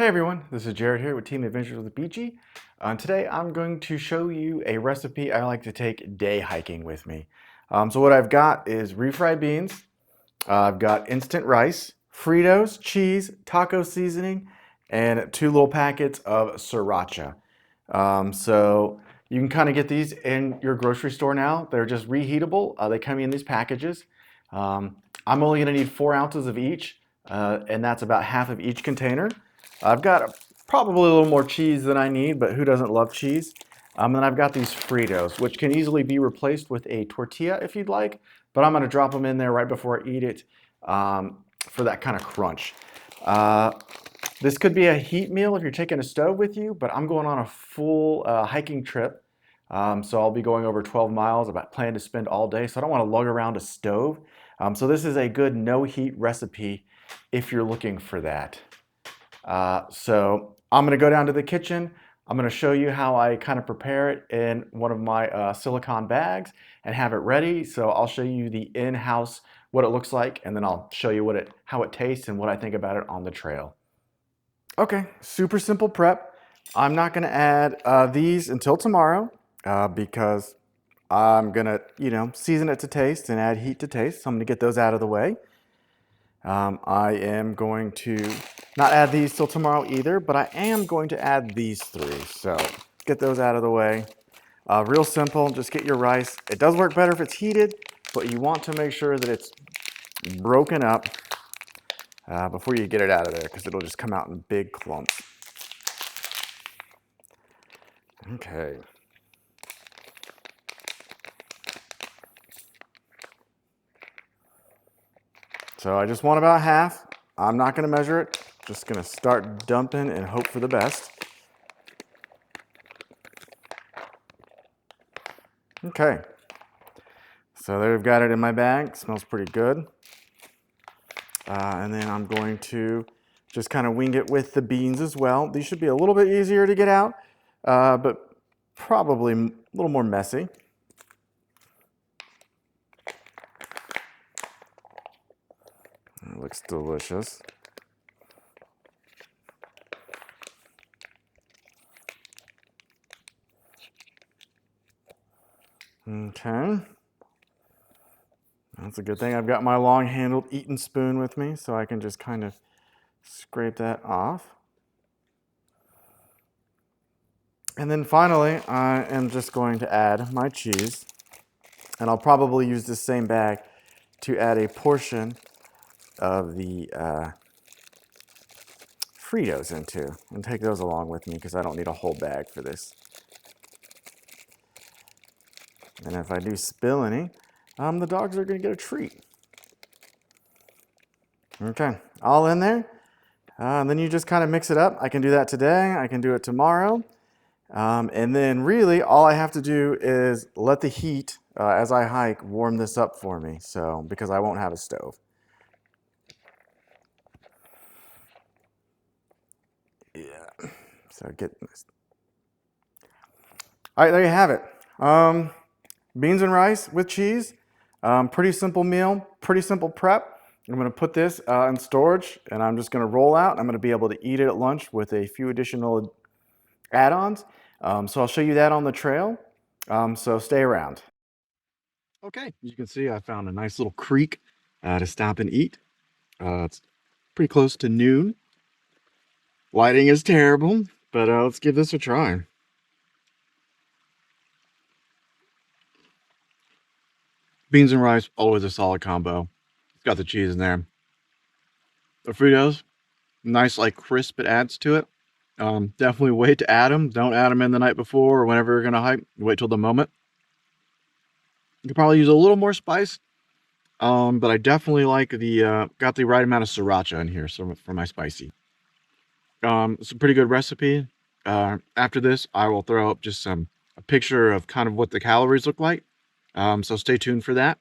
Hey everyone, this is Jared here with Team Adventures with Beachy. Today I'm going to show you a recipe I like to take day hiking with me. So what I've got is refried beans, I've got instant rice, Fritos, cheese, taco seasoning, and 2 little packets of sriracha. So you can kind of get these in your grocery store now. They're just reheatable. They come in these packages. I'm only going to need 4 ounces of each, and that's about half of each container. I've got probably a little more cheese than I need, but who doesn't love cheese? Then I've got these Fritos, which can easily be replaced with a tortilla if you'd like, but I'm going to drop them in there right before I eat it for that kind of crunch. This could be a heat meal if you're taking a stove with you, but I'm going on a full hiking trip. So I'll be going over 12 miles. I plan to spend all day, so I don't want to lug around a stove. So this is a good no heat recipe if you're looking for that. So I'm going to go down to the kitchen. I'm going to show you how I kind of prepare it in one of my silicone bags and have it ready. So I'll show you the in-house, what it looks like, and then I'll show you how it tastes and what I think about it on the trail. Okay, super simple prep. I'm not going to add these until tomorrow because I'm going to, season it to taste and add heat to taste. So I'm going to get those out of the way. I am going to not add these till tomorrow either, but I am going to add these 3. So get those out of the way. Real simple, just get your rice. It does work better if it's heated, but you want to make sure that it's broken up before you get it out of there because it'll just come out in big clumps. Okay. So I just want about half. I'm not going to measure it. Just going to start dumping and hope for the best. Okay. So there we've got it in my bag. Smells pretty good. And then I'm going to just kind of wing it with the beans as well. These should be a little bit easier to get out, but probably a little more messy. It looks delicious. Okay. That's a good thing. I've got my long-handled eating spoon with me, so I can just kind of scrape that off. And then finally, I am just going to add my cheese. And I'll probably use this same bag to add a portion of the Fritos into and take those along with me because I don't need a whole bag for this. And if I do spill any, the dogs are going to get a treat. Okay, all in there. And then you just kind of mix it up. I can do that today. I can do it tomorrow. And then really all I have to do is let the heat, as I hike, warm this up for me. So, because I won't have a stove. Yeah, so get this. All right, there you have it. Beans and rice with cheese. Pretty simple meal, pretty simple prep. I'm going to put this in storage and I'm just going to roll out. I'm going to be able to eat it at lunch with a few additional add-ons. So I'll show you that on the trail. So stay around. Okay, as you can see, I found a nice little creek to stop and eat. It's pretty close to noon. Lighting is terrible, but let's give this a try. Beans and rice, always a solid combo. It's got the cheese in there. The Fritos, nice like crisp it adds to it. Definitely wait to add them. Don't add them in the night before or whenever you're gonna hike. Wait till the moment. You could probably use a little more spice, but I definitely like got the right amount of sriracha in here so for my spicy. It's a pretty good recipe. After this, I will throw up just a picture of kind of what the calories look like. So stay tuned for that.